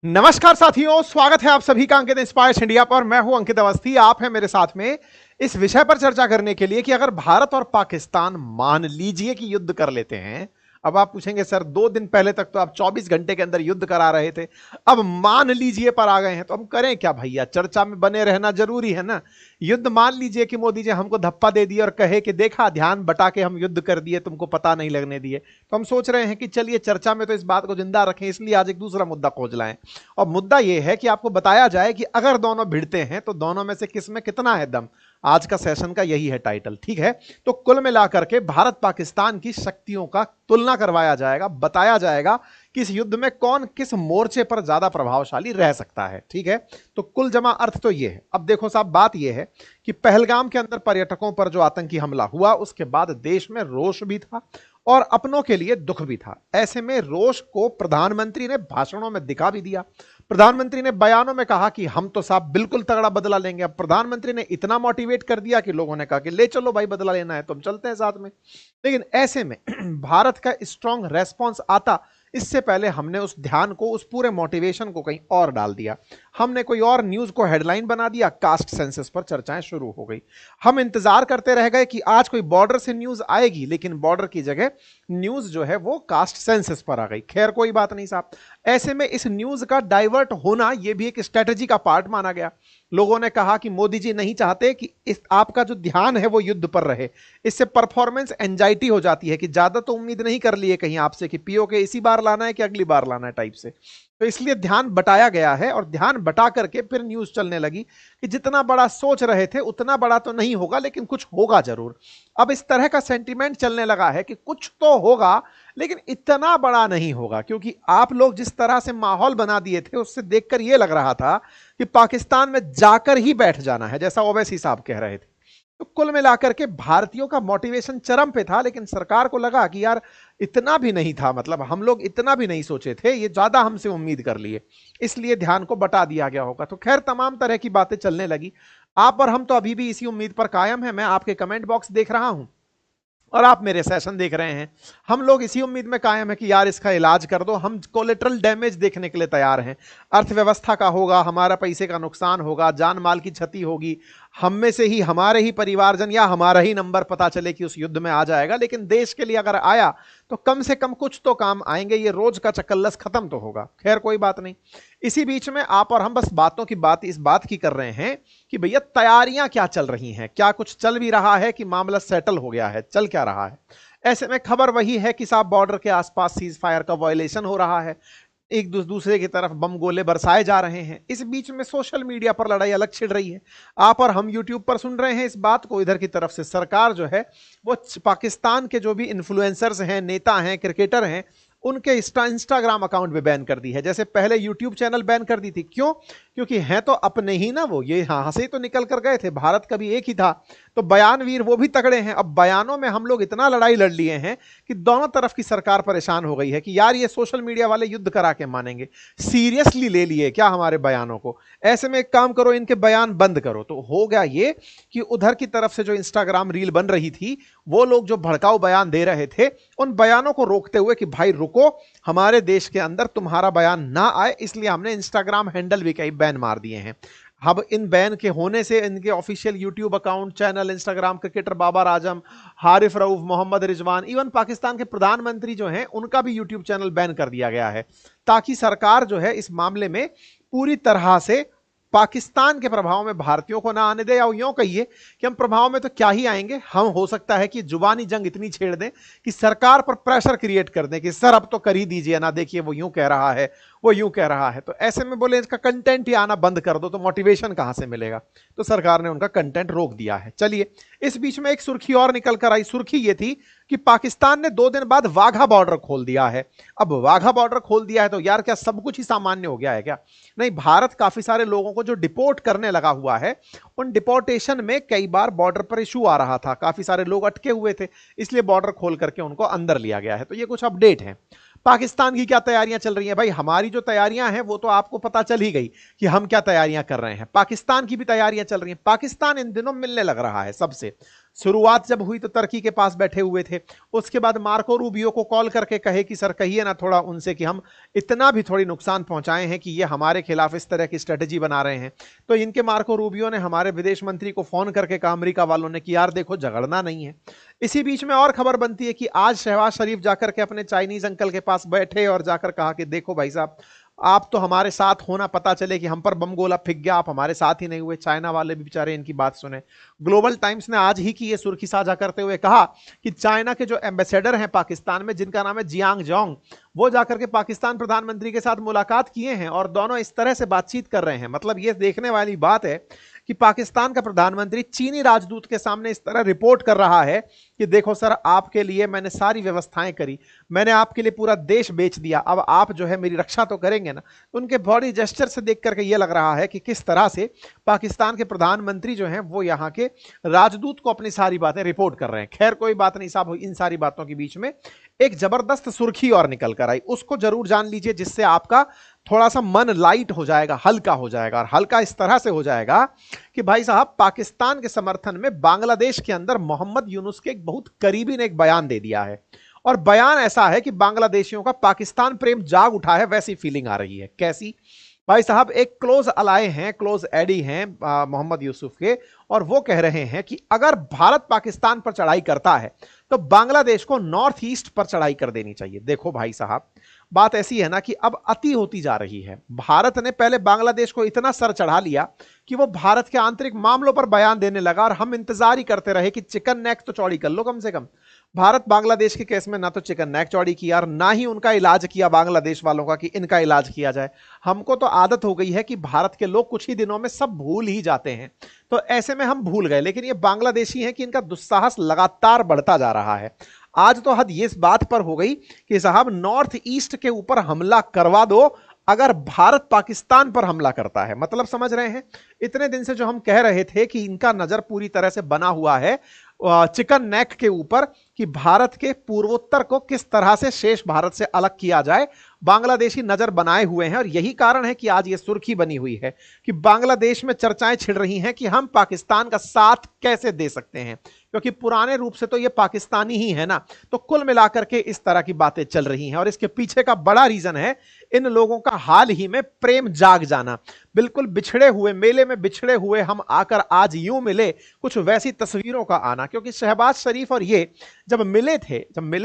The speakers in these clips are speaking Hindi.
नमस्कार साथियों, स्वागत है आप सभी का अंकित इंस्पायर्स इंडिया पर। मैं हूं अंकित अवस्थी। आप हैं मेरे साथ में इस विषय पर चर्चा करने के लिए कि अगर भारत और पाकिस्तान मान लीजिए कि युद्ध कर लेते हैं। अब आप पूछेंगे सर 2 दिन पहले तक तो आप 24 घंटे के अंदर युद्ध करा रहे थे, अब मान लीजिए पर आ गए हैं, तो हम करें क्या भैया? चर्चा में बने रहना जरूरी है ना। युद्ध मान लीजिए कि मोदी जी हमको धप्पा दे दिए और कहे कि देखा ध्यान बटा के हम युद्ध कर दिए, तुमको पता नहीं लगने दिए। तो हम सोच रहे हैं कि चलिए चर्चा में तो इस बात को जिंदा रखें, इसलिए आज एक दूसरा मुद्दा खोज लाएं। और मुद्दा यह है कि आपको बताया जाए कि अगर दोनों भिड़ते हैं तो दोनों में से किस में कितना है दम। आज का सेशन का यही है टाइटल, ठीक है। तो कुल मिलाकर के भारत पाकिस्तान की शक्तियों का तुलना करवाया जाएगा, बताया जाएगा कि इस युद्ध में कौन किस मोर्चे पर ज्यादा प्रभावशाली रह सकता है, ठीक है। तो कुल जमा अर्थ तो यह है। अब देखो साहब, बात यह है कि पहलगाम के अंदर पर्यटकों पर जो आतंकी हमला हुआ उसके बाद देश में रोष भी था और अपनों के लिए दुख भी था। ऐसे में रोष को प्रधानमंत्री ने भाषणों में दिखा भी दिया। प्रधानमंत्री ने बयानों में कहा कि हम तो साहब बिल्कुल तगड़ा बदला लेंगे। अब प्रधानमंत्री ने इतना मोटिवेट कर दिया कि लोगों ने कहा कि ले चलो भाई, बदला लेना है तो हम चलते हैं साथ में। लेकिन ऐसे में भारत का स्ट्रांग रेस्पॉन्स आता, इससे पहले हमने उस ध्यान को, उस पूरे मोटिवेशन को कहीं और डाल दिया। हमने कोई और न्यूज को हेडलाइन बना दिया, कास्ट सेंसस पर चर्चाएं शुरू हो गई। हम इंतजार करते रह गए कि आज कोई बॉर्डर से न्यूज आएगी, लेकिन बॉर्डर की जगह न्यूज जो है वो कास्ट सेंसस पर आ गई। खैर कोई बात नहीं साहब, ऐसे में इस न्यूज का डाइवर्ट होना यह भी एक स्ट्रेटजी का पार्ट माना गया। लोगों ने कहा कि मोदी जी नहीं चाहते कि इस आपका जो ध्यान है वो युद्ध पर रहे, इससे परफॉर्मेंस एंजाइटी हो जाती है कि ज्यादा तो उम्मीद नहीं कर लिए कहीं आपसे कि पीओके इसी बार लाना है कि अगली बार लाना है टाइप से। तो इसलिए ध्यान बटाया गया है और ध्यान बटा करके फिर न्यूज चलने लगी कि जितना बड़ा सोच रहे थे उतना बड़ा तो नहीं होगा, लेकिन कुछ होगा जरूर। अब इस तरह का सेंटीमेंट चलने लगा है कि कुछ तो होगा लेकिन इतना बड़ा नहीं होगा, क्योंकि आप लोग जिस तरह से माहौल बना दिए थे उससे देखकर यह लग रहा था कि पाकिस्तान में जाकर ही बैठ जाना है, जैसा ओवैसी साहब कह रहे थे। तो कुल मिलाकर के भारतीयों का मोटिवेशन चरम पे था, लेकिन सरकार को लगा कि यार इतना भी नहीं था, मतलब हम लोग इतना भी नहीं सोचे थे, ये ज्यादा हमसे उम्मीद कर लिए, इसलिए ध्यान को बटा दिया गया होगा। तो खैर तमाम तरह की बातें चलने लगी। आप और हम तो अभी भी इसी उम्मीद पर कायम है। मैं आपके कमेंट बॉक्स देख रहा हूं और आप मेरे सेशन देख रहे हैं। हम लोग इसी उम्मीद में कायम है कि यार इसका इलाज कर दो। हम कोलेटरल डैमेज देखने के लिए तैयार हैं। अर्थव्यवस्था का होगा, हमारा पैसे का नुकसान होगा, जान माल की क्षति होगी, हम में से ही हमारे ही परिवारजन या हमारा ही नंबर पता चले कि उस युद्ध में आ जाएगा, लेकिन देश के लिए अगर आया तो कम से कम कुछ तो काम आएंगे। ये रोज का चकल्लस खत्म तो होगा। खैर कोई बात नहीं। इसी बीच में आप और हम बस बातों की बात इस बात की कर रहे हैं कि भैया तैयारियां क्या चल रही हैं, क्या कुछ चल भी रहा है कि मामला सेटल हो गया है, चल क्या रहा है। ऐसे में खबर वही है कि साहब बॉर्डर के आसपास सीज फायर का वायलेशन हो रहा है, एक दूसरे की तरफ बम गोले बरसाए जा रहे हैं। इस बीच में सोशल मीडिया पर लड़ाई अलग छिड़ रही है। आप और हम यूट्यूब पर सुन रहे हैं इस बात को, इधर की तरफ से सरकार जो है वो पाकिस्तान के जो भी इन्फ्लुएंसर्स हैं, नेता हैं, क्रिकेटर हैं, उनके इंस्टाग्राम अकाउंट भी बैन कर दी है। जैसे पहले यूट्यूब चैनल बैन कर दी थी, क्यों? क्योंकि हैं तो अपने ही ना वो, ये यहां से ही तो निकल कर गए थे, भारत का भी एक ही था, तो बयानवीर वो भी तगड़े हैं। अब बयानों में हम लोग इतना लड़ाई लड़ लिए हैं कि दोनों तरफ की सरकार परेशान हो गई है कि यार ये सोशल मीडिया वाले युद्ध करा के मानेंगे, सीरियसली ले लिए क्या हमारे बयानों को। ऐसे में एक काम करो, इनके बयान बंद करो। तो हो गया ये कि उधर की तरफ से जो इंस्टाग्राम रील बन रही थी, वो लोग जो भड़काऊ बयान दे रहे थे, उन बयानों को रोकते हुए कि भाई रुको, हमारे देश के अंदर तुम्हारा बयान ना आए, इसलिए हमने इंस्टाग्राम हैंडल भी कई बैन मार दिए हैं। अब इन बैन के होने से इनके official YouTube account, channel, Instagram, cricketer Babar Azam, Haris Rauf, Mohammad Rizwan, even Pakistan के प्रधानमंत्री जो हैं उनका भी यूट्यूब चैनल बैन कर दिया गया है, ताकि सरकार जो है इस मामले में पूरी तरह से पाकिस्तान के प्रभाव में भारतीयों को ना आने दे। या यूं कहिए कि हम प्रभाव में तो क्या ही आएंगे, हम हो सकता है कि जुबानी जंग इतनी छेड़ दें कि सरकार पर प्रेशर क्रिएट कर दें कि सर अब तो कर ही दीजिए ना, देखिए वो यूं कह रहा है, वो यूं कह रहा है। तो ऐसे में बोले इसका कंटेंट ही आना बंद कर दो, तो मोटिवेशन कहां से मिलेगा। तो सरकार ने उनका कंटेंट रोक दिया है। चलिए, इस बीच में एक सुर्खी और निकल कर आई। सुर्खी ये थी कि पाकिस्तान ने 2 दिन बाद वाघा बॉर्डर खोल दिया है। अब वाघा बॉर्डर खोल दिया है तो यार क्या सब कुछ ही सामान्य हो गया है क्या? नहीं, भारत काफी सारे लोगों को जो डिपोर्ट करने लगा हुआ है, उन डिपोर्टेशन में कई बार बॉर्डर पर इशू आ रहा था, काफी सारे लोग अटके हुए थे, इसलिए बॉर्डर खोल करके उनको अंदर लिया गया है। तो ये कुछ अपडेट है। पाकिस्तान की क्या तैयारियां चल रही हैं? भाई हमारी जो तैयारियां हैं वो तो आपको पता चल ही गई कि हम क्या तैयारियां कर रहे हैं। पाकिस्तान की भी तैयारियां चल रही हैं। पाकिस्तान इन दिनों मिलने लग रहा है सबसे। शुरुआत जब हुई तो टर्की के पास बैठे हुए थे, उसके बाद मार्को रूबियो को कॉल करके कहे कि सर कहिए ना थोड़ा उनसे कि हम इतना भी थोड़ी नुकसान पहुंचाए हैं कि ये हमारे खिलाफ इस तरह की स्ट्रेटेजी बना रहे हैं। तो इनके मार्को रूबियो ने हमारे विदेश मंत्री को फोन करके कहा अमेरिका वालों ने कि यार देखो झगड़ना नहीं है। इसी बीच में और खबर बनती है कि आज शहबाज शरीफ जाकर के अपने चाइनीज अंकल के पास बैठे और जाकर कहा कि देखो भाई साहब आप तो हमारे साथ होना, पता चले कि हम पर बम गोला फेंक गया, आप हमारे साथ ही नहीं हुए। चाइना वाले भी बेचारे इनकी बात सुने। ग्लोबल टाइम्स ने आज ही की ये सुर्खी साझा करते हुए कहा कि चाइना के जो एम्बेसडर हैं पाकिस्तान में, जिनका नाम है जियांग जोंग, वो जाकर के पाकिस्तान प्रधानमंत्री के साथ मुलाकात किए हैं और दोनों इस तरह से बातचीत कर रहे हैं। मतलब ये देखने वाली बात है कि पाकिस्तान का प्रधानमंत्री चीनी राजदूत के सामने इस तरह रिपोर्ट कर रहा है कि देखो सर आपके लिए मैंने सारी व्यवस्थाएं करी, मैंने आपके लिए पूरा देश बेच दिया, अब आप जो है मेरी रक्षा तो करेंगे ना। उनके बॉडी जेस्चर से देख करके ये लग रहा है कि किस तरह से पाकिस्तान के प्रधानमंत्री जो हैं वो यहाँ के राजदूत को अपनी सारी बातें रिपोर्ट कर रहे हैं। खैर कोई बात नहीं साहब, इन सारी बातों के बीच में एक जबरदस्त सुर्खी और निकल कर आई, उसको जरूर जान लीजिए जिससे आपका थोड़ा सा मन लाइट हो जाएगा, हल्का हो जाएगा। और हल्का इस तरह से हो जाएगा कि भाई साहब पाकिस्तान के समर्थन में बांग्लादेश के अंदर मोहम्मद यूनुस के एक बहुत करीबी ने एक बयान दे दिया है और बयान ऐसा है कि बांग्लादेशियों का पाकिस्तान प्रेम जाग उठा है, वैसी फीलिंग आ रही है। कैसी? भाई साहब एक क्लोज अलाय हैं, क्लोज एडी हैं मोहम्मद यूसुफ के, और वो कह रहे हैं कि अगर भारत पाकिस्तान पर चढ़ाई करता है तो बांग्लादेश को नॉर्थ ईस्ट पर चढ़ाई कर देनी चाहिए। देखो भाई साहब बात ऐसी है ना कि अब अति होती जा रही है। भारत ने पहले बांग्लादेश को इतना सर चढ़ा लिया कि वो भारत के आंतरिक मामलों पर बयान देने लगा और हम इंतजार ही करते रहे कि चिकन नेक तो चौड़ी कर लो कम से कम। भारत बांग्लादेश के केस में ना तो चिकन नेक चौड़ी किया और ना ही उनका इलाज किया बांग्लादेश वालों का कि इनका इलाज किया जाए। हमको तो आदत हो गई है कि भारत के लोग कुछ ही दिनों में सब भूल ही जाते हैं, तो ऐसे में हम भूल गए। लेकिन ये बांग्लादेशी हैं कि इनका दुस्साहस लगातार बढ़ता जा रहा है। आज तो हद ये इस बात पर हो गई कि साहब नॉर्थ ईस्ट के ऊपर हमला करवा दो अगर भारत पाकिस्तान पर हमला करता है। मतलब समझ रहे हैं, इतने दिन से जो हम कह रहे थे कि इनका नजर पूरी तरह से बना हुआ है चिकन नेक के ऊपर कि भारत के पूर्वोत्तर को किस तरह से शेष भारत से अलग किया जाए, बांग्लादेशी नजर बनाए हुए हैं। और यही कारण है कि आज ये सुर्खी बनी हुई है कि बांग्लादेश में चर्चाएं छिड़ रही हैं कि हम पाकिस्तान का साथ कैसे दे सकते हैं, क्योंकि पुराने रूप से तो ये पाकिस्तानी ही है ना। तो कुल मिलाकर के इस तरह की बातें चल रही हैं और इसके पीछे का बड़ा रीजन है इन लोगों का हाल ही में प्रेम जाग जाना। बिल्कुल बिछड़े हुए, मेले में बिछड़े हुए हम आकर आज यूं मिले, कुछ वैसी तस्वीरों का आना। क्योंकि शहबाज शरीफ और ये जब मिले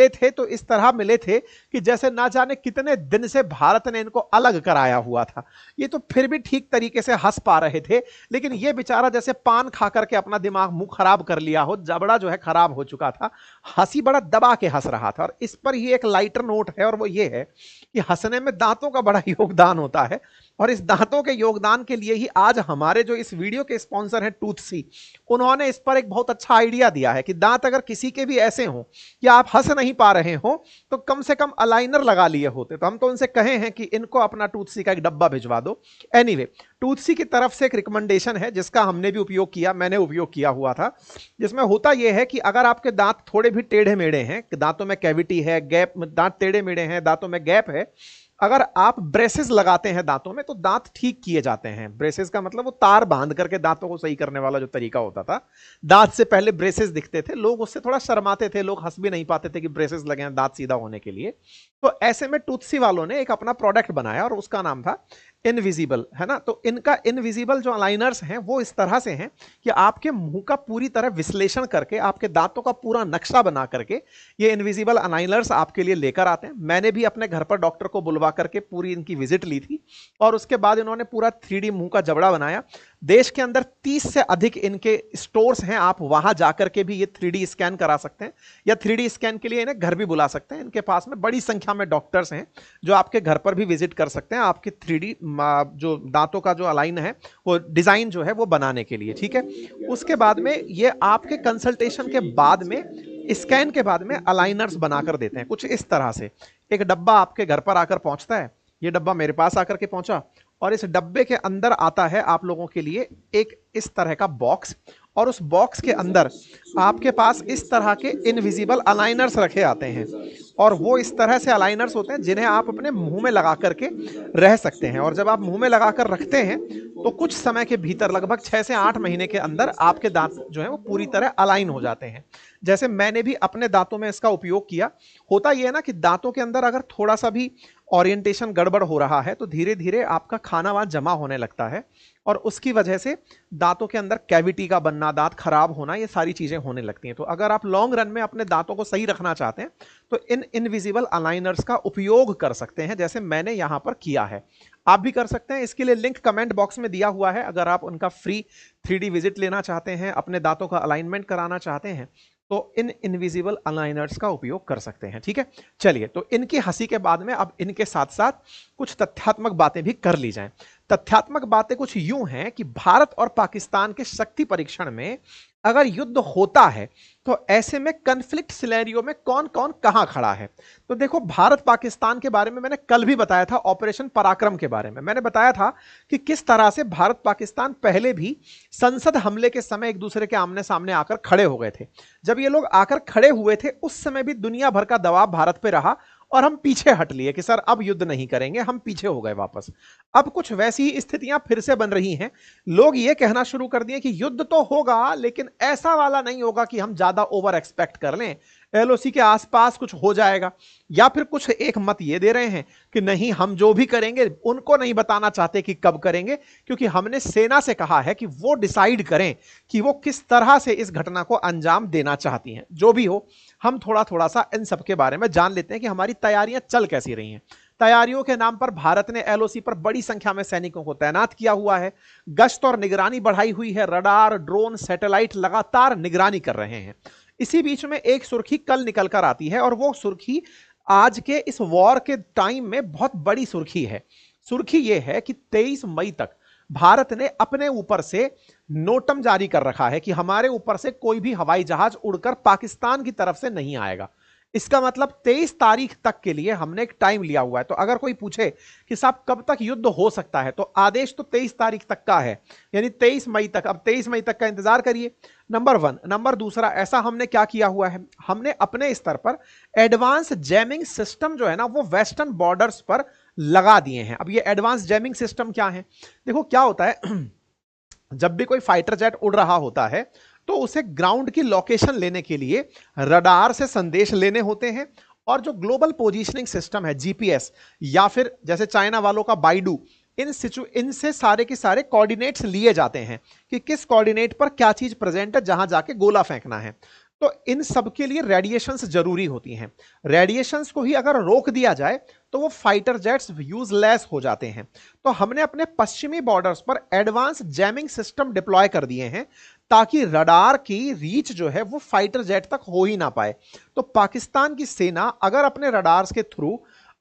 थे तो इस तरह मिले थे कि जैसे ना जाने कितने दिन से भारत ने इनको अलग कराया हुआ था। ये तो फिर भी ठीक तरीके से हंस पा रहे थे, लेकिन ये बेचारा जैसे पान खा करके अपना दिमाग मुंह खराब कर लिया हो, जबड़ा जो है खराब हो चुका था, हंसी बड़ा दबा के हंस रहा था। और इस पर ही एक लाइटर नोट है और वो ये है कि हंसने में दांतों का बड़ा योगदान होता है। और इस दांतों के योगदान के लिए ही आज हमारे जो इस वीडियो के स्पॉन्सर हैं टूथसी, उन्होंने इस पर एक बहुत अच्छा आइडिया दिया है कि दांत अगर किसी के भी ऐसे हों कि आप हंस नहीं पा रहे हो तो कम से कम अलाइनर लगा लिए होते। तो हम तो उनसे कहे हैं कि इनको अपना टूथसी का एक डब्बा भिजवा दो। एनीवे, टूथसी की तरफ से एक रिकमेंडेशन है जिसका हमने भी उपयोग किया, मैंने उपयोग किया हुआ था, जिसमें होता यह है कि अगर आपके दांत थोड़े भी टेढ़े मेढ़े हैं, दांतों में कैविटी है, गैप, दांत टेढ़े मेढ़े हैं, दांतों में गैप है, अगर आप ब्रेसेस लगाते हैं दांतों में तो दांत ठीक किए जाते हैं। ब्रेसेस का मतलब वो तार बांध करके दांतों को सही करने वाला जो तरीका होता था। दांत से पहले ब्रेसेस दिखते थे, लोग उससे थोड़ा शर्माते थे, लोग हंस भी नहीं पाते थे कि ब्रेसेस लगे हैं दांत सीधा होने के लिए। तो ऐसे में टूथसी वालों ने एक अपना प्रोडक्ट बनाया और उसका नाम था इनविजिबल, है ना। तो इनका इनविजिबल जो अलाइनर्स हैं वो इस तरह से हैं कि आपके मुंह का पूरी तरह विश्लेषण करके, आपके दांतों का पूरा नक्शा बना करके ये इनविजिबल अलाइनर्स आपके लिए लेकर आते हैं। मैंने भी अपने घर पर डॉक्टर को बुलवा करके पूरी इनकी विजिट ली थी और उसके बाद इन्होंने पूरा 3D मुंह का जबड़ा बनाया। देश के अंदर 30 से अधिक इनके स्टोर्स हैं, आप वहां जाकर के भी ये 3D स्कैन करा सकते हैं या 3D स्कैन के लिए इन्हें घर भी बुला सकते हैं। इनके पास में बड़ी संख्या में डॉक्टर्स हैं जो आपके घर पर भी विजिट कर सकते हैं आपके 3D जो दांतों का जो अलाइन है वो डिजाइन जो है वो बनाने के लिए, ठीक है। उसके बाद में ये आपके कंसल्टेशन के बाद में, स्कैन के बाद में अलाइनर्स बनाकर देते हैं कुछ इस तरह से। एक डब्बा आपके घर पर आकर पहुंचता है, ये डब्बा मेरे पास आकर के पहुंचा और इस डब्बे के अंदर आता है आप लोगों के लिए एक इस तरह का बॉक्स और उस बॉक्स के अंदर आपके पास इस तरह के इनविजिबल अलाइनर्स रखे आते हैं, और वो इस तरह से अलाइनर्स होते हैं जिन्हें आप अपने मुंह में लगा करके रह सकते हैं। और जब आप मुंह में लगाकर रखते हैं तो कुछ समय के भीतर, लगभग 6 से 8 महीने के अंदर, आपके दांत जो है वो पूरी तरह अलाइन हो जाते हैं। जैसे मैंने भी अपने दांतों में इसका उपयोग किया। होता यह है ना कि दांतों के अंदर अगर थोड़ा सा भी ओरिएंटेशन गड़बड़ हो रहा है तो धीरे धीरे आपका खाना वहां जमा होने लगता है, और उसकी वजह से दांतों के अंदर कैविटी का बनना, दांत खराब होना, ये सारी चीजें होने लगती हैं। तो अगर आप लॉन्ग रन में अपने दांतों को सही रखना चाहते हैं तो इन इनविजिबल अलाइनर्स का उपयोग कर सकते हैं, जैसे मैंने यहां पर किया है। आप भी कर सकते हैं। इसके लिए लिंक कमेंट बॉक्स में दिया हुआ है। अगर आप उनका फ्री 3D विजिट लेना चाहते हैं, अपने दांतों का अलाइनमेंट कराना चाहते हैं, तो इन इनविजिबल अलाइनर्स का उपयोग कर सकते हैं। ठीक है, चलिए, तो इनकी हंसी के बाद में अब इनके साथ साथ कुछ तथ्यात्मक बातें भी कर ली जाएं। तथ्यात्मक बातें कुछ यूं हैं कि भारत और पाकिस्तान के शक्ति परीक्षण में अगर युद्ध होता है तो ऐसे में कन्फ्लिक्ट सिनेरियो में कौन कौन कहां खड़ा है। तो देखो, भारत पाकिस्तान के बारे में मैंने कल भी बताया था, ऑपरेशन पराक्रम के बारे में मैंने बताया था कि किस तरह से भारत पाकिस्तान पहले भी संसद हमले के समय एक दूसरे के आमने सामने आकर खड़े हो गए थे। जब ये लोग आकर खड़े हुए थे उस समय भी दुनिया भर का दबाव भारत पे रहा, और हम पीछे हट लिए कि सर अब युद्ध नहीं करेंगे, हम पीछे हो गए वापस। अब कुछ वैसी ही स्थितियां फिर से बन रही हैं। लोग ये कहना शुरू कर दिए कि युद्ध तो होगा लेकिन ऐसा वाला नहीं होगा कि हम ज्यादा ओवर एक्सपेक्ट कर लें, एलओसी के आसपास कुछ हो जाएगा। या फिर कुछ एक मत ये दे रहे हैं कि नहीं, हम जो भी करेंगे उनको नहीं बताना चाहते कि कब करेंगे, क्योंकि हमने सेना से कहा है कि वो डिसाइड करें कि वो किस तरह से इस घटना को अंजाम देना चाहती हैं। जो भी हो, हम थोड़ा थोड़ा सा इन सब के बारे में जान लेते हैं कि हमारी तैयारियां चल कैसी रही हैं। तैयारियों के नाम पर भारत ने एलओसी पर बड़ी संख्या में सैनिकों को तैनात किया हुआ है। गश्त और निगरानी बढ़ाई हुई है। रडार, ड्रोन, सैटेलाइट लगातार निगरानी कर रहे हैं। इसी बीच में एक सुर्खी कल निकल कर आती है, और वो सुर्खी आज के इस वॉर के टाइम में बहुत बड़ी सुर्खी है। सुर्खी यह है कि 23 मई तक भारत ने अपने ऊपर से नोटम जारी कर रखा है कि हमारे ऊपर से कोई भी हवाई जहाज उड़कर पाकिस्तान की तरफ से नहीं आएगा। इसका मतलब 23 तारीख तक के लिए हमने एक टाइम लिया हुआ है। तो अगर कोई पूछे कि साहब कब तक युद्ध हो सकता है, तो आदेश तो 23 तारीख तक का है, यानी 23 मई तक। अब 23 मई तक का इंतजार करिए, नंबर 1। नंबर दूसरा, ऐसा हमने क्या किया हुआ है, हमने अपने स्तर पर एडवांस जैमिंग सिस्टम जो है ना, वो वेस्टर्न बॉर्डर्स पर लगा दिए हैं। अब ये एडवांस जैमिंग सिस्टम क्या है? देखो क्या होता है, जब भी कोई फाइटर जेट उड़ रहा होता है तो उसे ग्राउंड की लोकेशन लेने के लिए रडार से संदेश लेने होते हैं, और जो ग्लोबल पोजीशनिंग सिस्टम है, जीपीएस, या फिर जैसे चाइना वालों का बाइडू, इनसे सारे के सारे कोऑर्डिनेट्स लिए जाते हैं कि किस कोऑर्डिनेट पर क्या चीज प्रेजेंट है, जहां जाके गोला फेंकना है। तो इन सब के लिए रेडिएशंस जरूरी होती हैं। रेडिएशंस को ही अगर रोक दिया जाए तो वो फाइटर जेट्स यूजलेस हो जाते हैं। तो हमने अपने पश्चिमी बॉर्डर्स पर एडवांस जैमिंग सिस्टम डिप्लॉय कर दिए हैं, ताकि रडार की रीच जो है वो फाइटर जेट तक हो ही ना पाए। तो पाकिस्तान की सेना अगर अपने रडार्स के थ्रू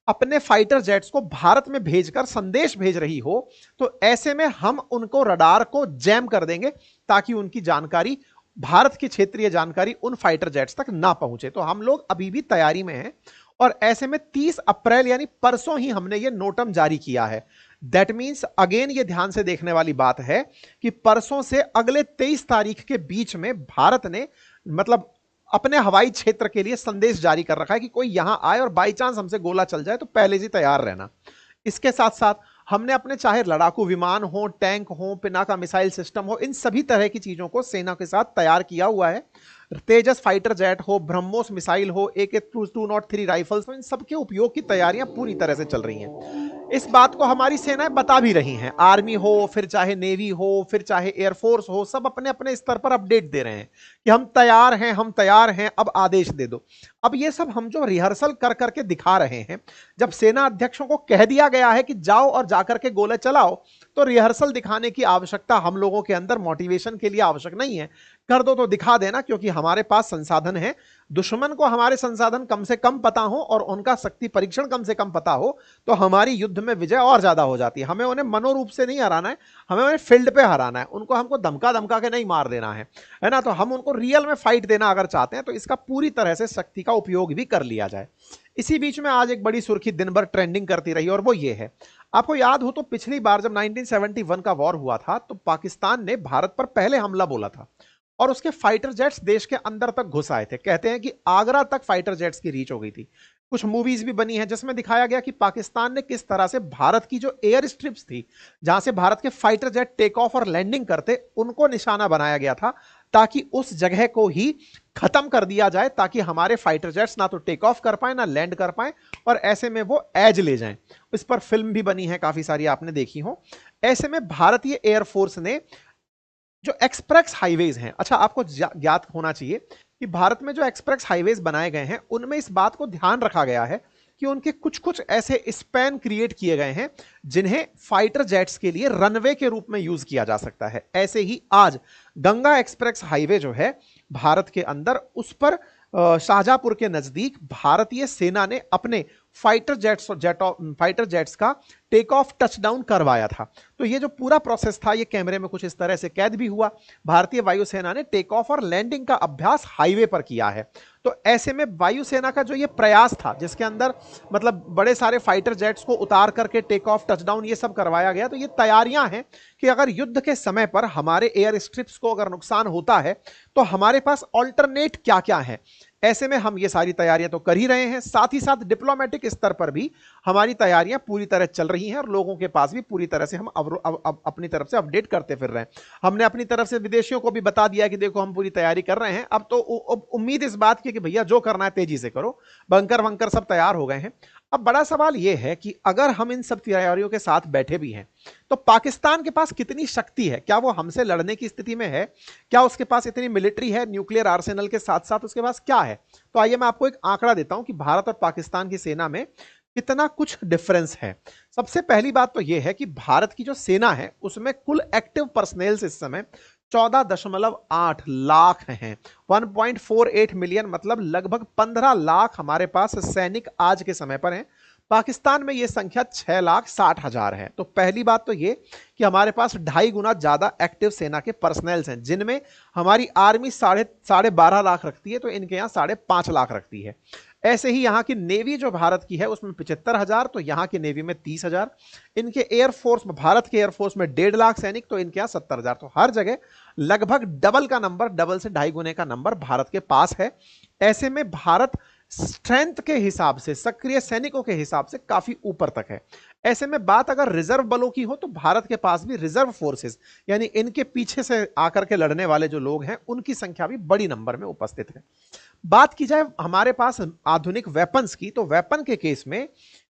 अपने फाइटर जेट्स को भारत में भेजकर संदेश भेज रही हो, तो ऐसे में हम उनको रडार को जैम कर देंगे, ताकि उनकी जानकारी, भारत की क्षेत्रीय जानकारी, उन फाइटर जेट्स तक ना पहुंचे। तो हम लोग अभी भी तैयारी में हैं, और ऐसे में 30 अप्रैल यानी परसों ही हमने ये नोटम जारी किया है। दैट मीन्स अगेन ये ध्यान से देखने वाली बात है कि परसों से अगले 23 तारीख के बीच में भारत ने मतलब अपने हवाई क्षेत्र के लिए संदेश जारी कर रखा है कि कोई यहां आए और बाई चांस हमसे गोला चल जाए तो पहले से तैयार रहना। इसके साथ साथ हमने अपने चाहे लड़ाकू विमान हो, टैंक हो, पिनाका मिसाइल सिस्टम हो, इन सभी तरह की चीजों को सेना के साथ तैयार किया हुआ है। तेजस फाइटर जेट हो, ब्रह्मोस मिसाइल हो, AK-203 राइफल्स हो, इन सबके उपयोग की तैयारियां पूरी तरह से चल रही हैं। इस बात को हमारी सेनाएं बता भी रही हैं। आर्मी हो, फिर चाहे नेवी हो, फिर चाहे एयरफोर्स हो, सब अपने अपने स्तर पर अपडेट दे रहे हैं कि हम तैयार हैं, हम तैयार हैं, अब आदेश दे दो। अब ये सब हम जो रिहर्सल कर करके दिखा रहे हैं, जब सेना अध्यक्षों को कह दिया गया है कि जाओ और जाकर के गोले चलाओ, तो रिहर्सल दिखाने की आवश्यकता हम लोगों के अंदर मोटिवेशन के लिए आवश्यक नहीं है। कर दो तो दिखा देना, क्योंकि हमारे पास संसाधन है। दुश्मन को हमारे संसाधन कम से कम पता हो और उनका शक्ति परीक्षण कम से कम पता हो, तो हमारी युद्ध में विजय और ज्यादा हो जाती है। हमें उन्हें मनोरूप से नहीं हराना है, हमें उन्हें फील्ड पे हराना है। उनको हमको धमका धमका के नहीं मार देना है ना। तो हम उनको रियल में फाइट देना अगर चाहते हैं तो इसका पूरी तरह से शक्ति का उपयोग भी कर लिया जाए। इसी बीच में आज एक बड़ी सुर्खी दिन भर ट्रेंडिंग करती रही, और वो ये है, आपको याद हो तो पिछली बार जब 1971 का वॉर हुआ था तो पाकिस्तान ने भारत पर पहले हमला बोला था, और उसके फाइटर जेट्स देश के अंदर तक घुस आए थे। कहते हैं कि आगरा तक फाइटर जेट्स की रीच हो गई थी। कुछ मूवीज भी बनी हैं जिसमें दिखाया गया कि पाकिस्तान ने किस तरह से भारत की जो एयर स्ट्रिप्स थी, जहां से भारत के फाइटर जेट टेक ऑफ और लैंडिंग करते, उनको निशाना बनाया गया था, ताकि उस जगह को ही खत्म कर दिया जाए, ताकि हमारे फाइटर जेट्स ना तो टेक ऑफ कर पाए ना लैंड कर पाए, और ऐसे में वो एज ले जाएं। इस पर फिल्म भी बनी है, काफी सारी आपने देखी हो। ऐसे में भारतीय एयरफोर्स ने जो एक्सप्रेस हाईवेज हैं, अच्छा आपको ज्ञात होना चाहिए कि भारत में जो एक्सप्रेस हाईवेज बनाए गए हैं उनमें इस बात को ध्यान रखा गया है कि उनके कुछ कुछ ऐसे स्पैन क्रिएट किए गए हैं जिन्हें फाइटर जेट्स के लिए रनवे के रूप में यूज किया जा सकता है। ऐसे ही आज गंगा एक्सप्रेस हाईवे जो है भारत के अंदर, उस पर शाहजहांपुर के नजदीक भारतीय सेना ने अपने फाइटर जेट्स का टेक ऑफ टचडाउन करवाया था। तो ये जो पूरा प्रोसेस था ये कैमरे में कुछ इस तरह से कैद भी हुआ। भारतीय वायुसेना ने टेक ऑफ और लैंडिंग का अभ्यास हाईवे पर किया है। तो ऐसे में वायुसेना का जो ये प्रयास था, जिसके अंदर मतलब बड़े सारे फाइटर जेट्स को उतार करके टेक ऑफ टचडाउन ये सब करवाया गया, तो ये तैयारियां हैं कि अगर युद्ध के समय पर हमारे एयर स्ट्रिप्स को अगर नुकसान होता है तो हमारे पास ऑल्टरनेट क्या क्या है। ऐसे में हम ये सारी तैयारियां तो कर ही रहे हैं, साथ ही साथ डिप्लोमेटिक स्तर पर भी हमारी तैयारियां पूरी तरह चल रही हैं और लोगों के पास भी पूरी तरह से हम अपनी तरफ से अपडेट करते फिर रहे हैं। हमने अपनी तरफ से विदेशियों को भी बता दिया कि देखो हम पूरी तैयारी कर रहे हैं। अब तो उम्मीद इस बात की कि भैया जो करना है तेजी से करो, बंकर वंकर सब तैयार हो गए हैं। अब बड़ा सवाल यह है कि अगर हम इन सब तैयारियों के साथ बैठे भी हैं तो पाकिस्तान के पास कितनी शक्ति है, क्या वो हमसे लड़ने की स्थिति में है, क्या उसके पास इतनी मिलिट्री है, न्यूक्लियर आर्सेनल के साथ साथ उसके पास क्या है। तो आइए मैं आपको एक आंकड़ा देता हूं कि भारत और पाकिस्तान की सेना में कितना कुछ डिफरेंस है। सबसे पहली बात तो यह है कि भारत की जो सेना है उसमें कुल एक्टिव पर्सनेल्स इस समय 14.8 लाख हैं। 1.48 मिलियन, मतलब लगभग 15 लाख हमारे पास सैनिक आज के समय पर हैं। पाकिस्तान में यह संख्या 6,60,000 है। तो पहली बात तो यह कि हमारे पास 2.5 गुना ज्यादा एक्टिव सेना के पर्सनल्स हैं, जिनमें हमारी आर्मी 12.5 लाख रखती है तो इनके यहां 5.5 लाख रखती है। ऐसे ही यहाँ की नेवी जो भारत की है उसमें 75,000, तो यहाँ की नेवी में 30,000। इनके एयरफोर्स में, भारत के एयरफोर्स में 1.5 लाख सैनिक, तो इनके यहाँ 70,000। तो हर जगह लगभग डबल का नंबर, डबल से 2.5 गुने का नंबर भारत के पास है। ऐसे में भारत स्ट्रेंथ के हिसाब से, सक्रिय सैनिकों के हिसाब से काफी ऊपर तक है। ऐसे में बात अगर रिजर्व बलों की हो तो भारत के पास भी रिजर्व फोर्सेस, यानी इनके पीछे से आकर के लड़ने वाले जो लोग हैं उनकी संख्या भी बड़ी नंबर में उपस्थित है। बात की जाए हमारे पास आधुनिक वेपन्स की, तो वेपन के केस में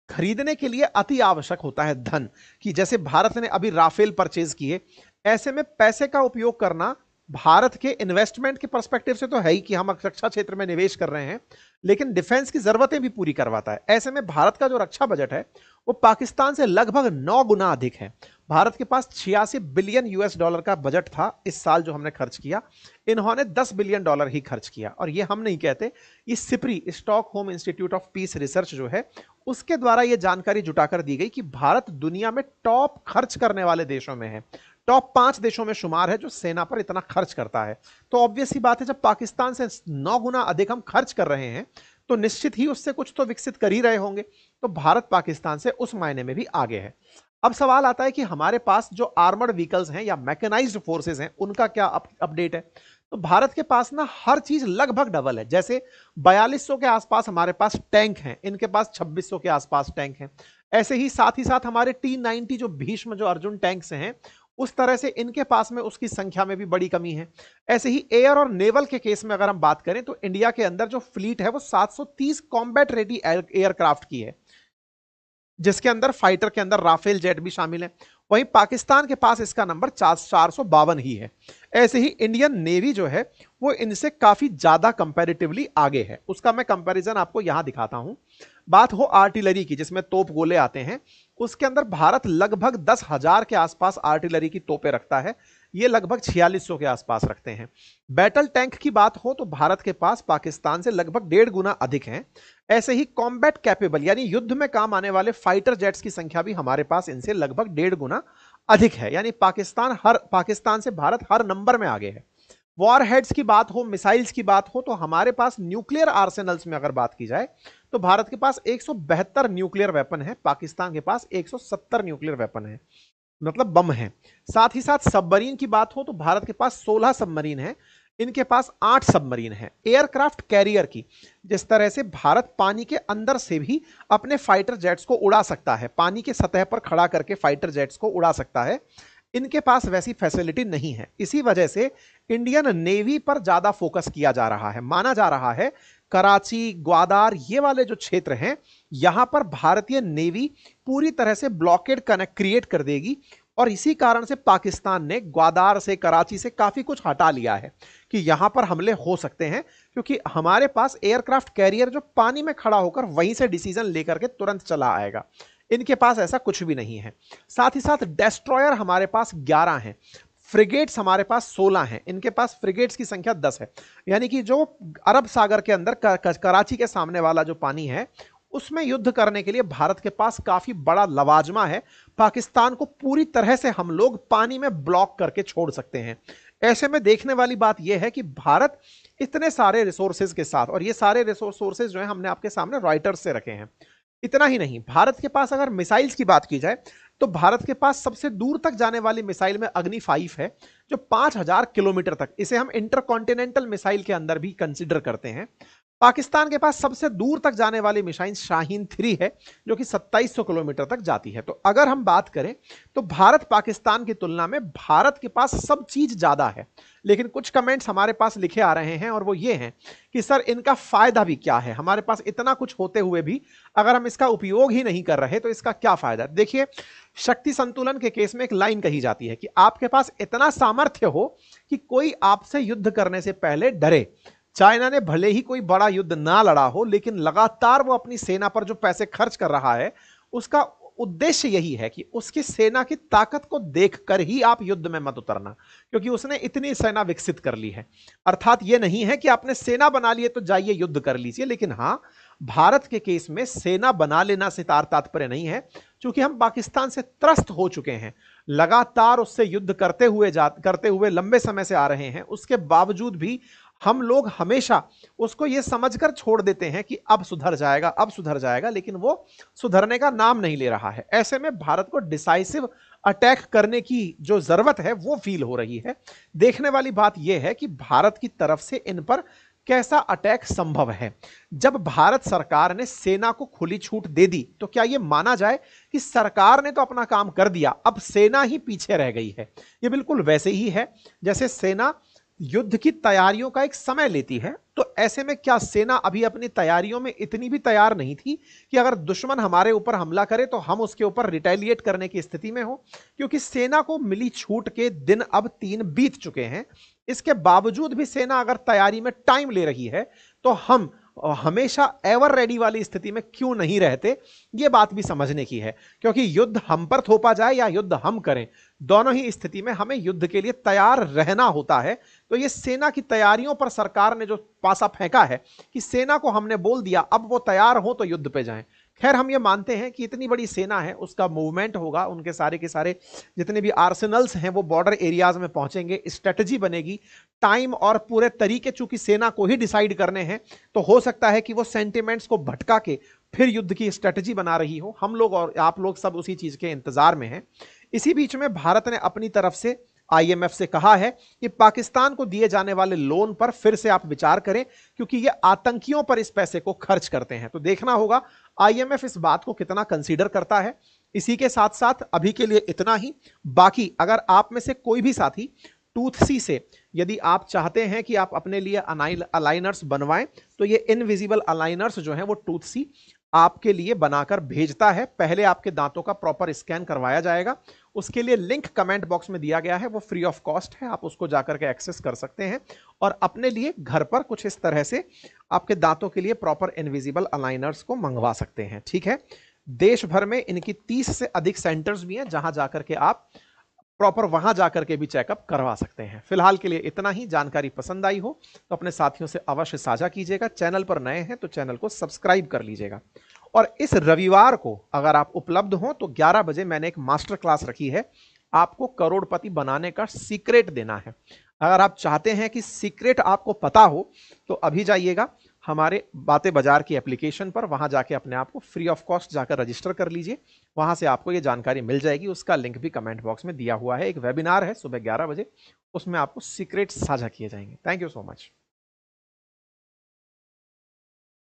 खरीदने के लिए अति आवश्यक होता है धन, कि जैसे भारत ने अभी राफेल परचेज किए। ऐसे में पैसे का उपयोग करना भारत के इन्वेस्टमेंट के पर्सपेक्टिव से तो है ही कि हम रक्षा क्षेत्र में निवेश कर रहे हैं, लेकिन डिफेंस की जरूरतें भी पूरी करवाता है। ऐसे में भारत का जो रक्षा बजट है वो पाकिस्तान से लगभग 9 गुना अधिक है। भारत के पास 86 बिलियन यूएस डॉलर का बजट था इस साल जो हमने खर्च किया, इन्होंने 10 बिलियन डॉलर ही खर्च किया। और ये हम नहीं कहते, ये SIPRI, Stockholm institute of Peace Research जो है उसके द्वारा ये जानकारी जुटाकर दी गई कि भारत दुनिया में टॉप खर्च करने वाले देशों में है, टॉप 5 देशों में शुमार है जो सेना पर इतना खर्च करता है। तो ऑब्वियस सी बात है, जब पाकिस्तान से 9 गुना अधिक हम खर्च कर रहे हैं तो निश्चित ही उससे कुछ तो विकसित कर ही रहे होंगे। तो भारत पाकिस्तान से उस मायने में भी आगे है। अब सवाल आता है कि हमारे पास जो आर्मर्ड व्हीकल्स हैं या मैकेनाइज्ड फोर्सेस हैं उनका क्या अपडेट है। तो भारत के पास ना हर चीज लगभग डबल है। जैसे 4200 के आसपास हमारे पास टैंक हैं, इनके पास 2600 के आसपास टैंक हैं। ऐसे ही साथ हमारे T-90 जो भीष्म, जो अर्जुन टैंक्स हैं, उस तरह से इनके पास में उसकी संख्या में भी बड़ी कमी है। ऐसे ही एयर और नेवल के केस में अगर हम बात करें तो इंडिया के अंदर जो फ्लीट है वो 730 कॉम्बैट रेडी एयरक्राफ्ट की है, जिसके अंदर फाइटर के अंदर राफेल जेट भी शामिल है। वहीं पाकिस्तान के पास इसका नंबर 452 ही है। ऐसे ही इंडियन नेवी जो है वो इनसे काफी ज्यादा कंपैरेटिवली आगे है। उसका मैं कंपैरिजन आपको यहां दिखाता हूं। बात हो आर्टिलरी की, जिसमें तोप गोले आते हैं, उसके अंदर भारत लगभग 10,000 के आसपास आर्टिलरी की तोपें रखता है, ये लगभग 4600 के आसपास रखते हैं। बैटल टैंक की बात हो तो भारत के पास पाकिस्तान से लगभग 1.5 गुना अधिक हैं। ऐसे ही कॉम्बैट कैपेबल, यानी युद्ध में काम आने वाले फाइटर जेट्स की संख्या भी हमारे पास इनसे लगभग 1.5 गुना अधिक है। यानी पाकिस्तान से भारत हर नंबर में आगे है। वॉर हेड्स की बात हो, मिसाइल्स की बात हो, तो हमारे पास न्यूक्लियर आर्सेनल्स में अगर बात की जाए तो भारत के पास 172 न्यूक्लियर वेपन है, पाकिस्तान के पास 170 न्यूक्लियर वेपन है, मतलब बम है। साथ ही साथ सबमरीन की बात हो तो भारत के पास 16 सबमरीन है, इनके पास 8 सबमरीन हैं एयरक्राफ्ट कैरियर की। जिस तरह से भारत पानी के अंदर से भी अपने फाइटर जेट्स को उड़ा सकता है, पानी के सतह पर खड़ा करके फाइटर जेट्स को उड़ा सकता है, इनके पास वैसी फैसिलिटी नहीं है। इसी वजह से इंडियन नेवी पर ज्यादा फोकस किया जा रहा है। माना जा रहा है कराची, ग्वादार, ये वाले जो क्षेत्र हैं, यहां पर भारतीय नेवी पूरी तरह से ब्लॉकेड क्रिएट कर देगी। और इसी कारण से पाकिस्तान ने ग्वादार से, कराची से काफी कुछ हटा लिया है कि यहां पर हमले हो सकते हैं, क्योंकि हमारे पास एयरक्राफ्ट कैरियर जो पानी में खड़ा होकर वहीं से डिसीजन लेकर के तुरंत चला आएगा। इनके पास ऐसा कुछ भी नहीं है। साथ ही साथ डेस्ट्रॉयर हमारे पास 11 हैं, फ्रिगेट्स हमारे पास 16 हैं। इनके पास फ्रिगेट्स की संख्या 10 है, यानी कि जो अरब सागर के अंदर कराची के सामने वाला जो पानी है, उसमें युद्ध करने के लिए भारत के पास काफी बड़ा लवाजमा है। पाकिस्तान को पूरी तरह से हम लोग पानी में ब्लॉक करके छोड़ सकते हैं। ऐसे में देखने वाली बात यह है कि भारत इतने सारे रिसोर्सेज के साथ, और ये सारे रिसोर्सेज जो है हमने आपके सामने रॉयटर्स से रखे हैं। इतना ही नहीं, भारत के पास अगर मिसाइल्स की बात की जाए तो भारत के पास सबसे दूर तक जाने वाली मिसाइल में अग्नि 5 है, जो 5000 किलोमीटर तक, इसे हम इंटरकॉन्टिनेंटल मिसाइल के अंदर भी कंसीडर करते हैं। पाकिस्तान के पास सबसे दूर तक जाने वाली मिसाइल शाहीन 3 है, जो कि 2700 किलोमीटर तक जाती है। तो अगर हम बात करें तो भारत पाकिस्तान की तुलना में भारत के पास सब चीज ज्यादा है। लेकिन कुछ कमेंट्स हमारे पास लिखे आ रहे हैं और वो ये हैं कि सर इनका फायदा भी क्या है, हमारे पास इतना कुछ होते हुए भी अगर हम इसका उपयोग ही नहीं कर रहे तो इसका क्या फायदा। देखिए, शक्ति संतुलन के केस में एक लाइन कही जाती है कि आपके पास इतना सामर्थ्य हो कि कोई आपसे युद्ध करने से पहले डरे। चाइना ने भले ही कोई बड़ा युद्ध ना लड़ा हो, लेकिन लगातार वो अपनी सेना पर जो पैसे खर्च कर रहा है, उसका उद्देश्य यही है कि उसकी सेना की ताकत को देखकर ही आप युद्ध में मत उतरना, क्योंकि उसने इतनी सेना विकसित कर ली है। अर्थात ये नहीं है कि आपने सेना बना लिए तो जाइए युद्ध कर लीजिए। लेकिन हां, भारत के केस में सेना बना लेना से तात्पर्य नहीं है, क्योंकि हम पाकिस्तान से त्रस्त हो चुके हैं, लगातार उससे युद्ध करते हुए लंबे समय से आ रहे हैं। उसके बावजूद भी हम लोग हमेशा उसको यह समझकर छोड़ देते हैं कि अब सुधर जाएगा, अब सुधर जाएगा, लेकिन वो सुधरने का नाम नहीं ले रहा है। ऐसे में भारत को डिसाइसिव अटैक करने की जो जरूरत है वो फील हो रही है। देखने वाली बात यह है कि भारत की तरफ से इन पर कैसा अटैक संभव है। जब भारत सरकार ने सेना को खुली छूट दे दी तो क्या यह माना जाए कि सरकार ने तो अपना काम कर दिया, अब सेना ही पीछे रह गई है। यह बिल्कुल वैसे ही है जैसे सेना युद्ध की तैयारियों का एक समय लेती है। तो ऐसे में क्या सेना अभी अपनी तैयारियों में इतनी भी तैयार नहीं थी कि अगर दुश्मन हमारे ऊपर हमला करे तो हम उसके ऊपर रिटेलिएट करने की स्थिति में हो? क्योंकि सेना को मिली छूट के दिन अब 3 बीत चुके हैं। इसके बावजूद भी सेना अगर तैयारी में टाइम ले रही है तो हम हमेशा एवर रेडी वाली स्थिति में क्यों नहीं रहते, यह बात भी समझने की है। क्योंकि युद्ध हम पर थोपा जाए या युद्ध हम करें, दोनों ही स्थिति में हमें युद्ध के लिए तैयार रहना होता है। तो ये सेना की तैयारियों पर सरकार ने जो पासा फेंका है कि सेना को हमने बोल दिया अब वो तैयार हो तो युद्ध पे जाएं। खैर, हम ये मानते हैं कि इतनी बड़ी सेना है, उसका मूवमेंट होगा, उनके सारे के सारे जितने भी आर्सेनल्स हैं वो बॉर्डर एरियाज में पहुंचेंगे, स्ट्रेटजी बनेगी, टाइम और पूरे तरीके चूंकि सेना को ही डिसाइड करने हैं, तो हो सकता है कि वो सेंटिमेंट्स को भटका के फिर युद्ध की स्ट्रेटजी बना रही हो। हम लोग और आप लोग सब उसी चीज के इंतजार में हैं। इसी बीच में भारत ने अपनी तरफ से आईएमएफ से कहा है कि पाकिस्तान को दिए जाने वाले लोन पर फिर से आप विचार करें, क्योंकि ये आतंकियों पर इस पैसे को खर्च करते हैं। तो देखना होगा आईएमएफ इस बात को कितना कंसीडर करता है। इसी के साथ साथ अभी के लिए इतना ही। बाकी अगर आप में से कोई भी साथी टूथसी से यदि आप चाहते हैं कि आप अपने लिए अलाइनर्स बनवाएं, तो ये इनविजिबल अलाइनर्स जो हैं वो टूथसी आपके लिए बनाकर भेजता है। पहले आपके दांतों का प्रॉपर स्कैन करवाया जाएगा, उसके लिए लिंक कमेंट बॉक्स में दिया गया है, वो फ्री ऑफ कॉस्ट है, आप उसको जाकर के एक्सेस कर सकते हैं और अपने लिए घर पर कुछ इस तरह से आपके दांतों के लिए प्रॉपर इनविजिबल अलाइनर्स को मंगवा सकते हैं। ठीक है, देश भर में इनकी 30 से अधिक सेंटर्स भी हैं जहां जाकर के आप प्रॉपर वहां जाकर के भी चेकअप करवा सकते हैं। फिलहाल के लिए इतना ही। जानकारी पसंद आई हो तो अपने साथियों से अवश्य साझा कीजिएगा। चैनल पर नए हैं तो चैनल को सब्सक्राइब कर लीजिएगा। और इस रविवार को अगर आप उपलब्ध हो तो 11 बजे मैंने एक मास्टर क्लास रखी है, आपको करोड़पति बनाने का सीक्रेट देना है। अगर आप चाहते हैं कि सीक्रेट आपको पता हो तो अभी जाइएगा हमारे बातें बाजार की एप्लीकेशन पर, वहां जाके अपने आप को फ्री ऑफ कॉस्ट जाकर रजिस्टर कर लीजिए। वहां से आपको ये जानकारी मिल जाएगी, उसका लिंक भी कमेंट बॉक्स में दिया हुआ है। एक वेबिनार है सुबह 11 बजे, उसमें आपको सीक्रेट साझा किए जाएंगे। Thank you so much.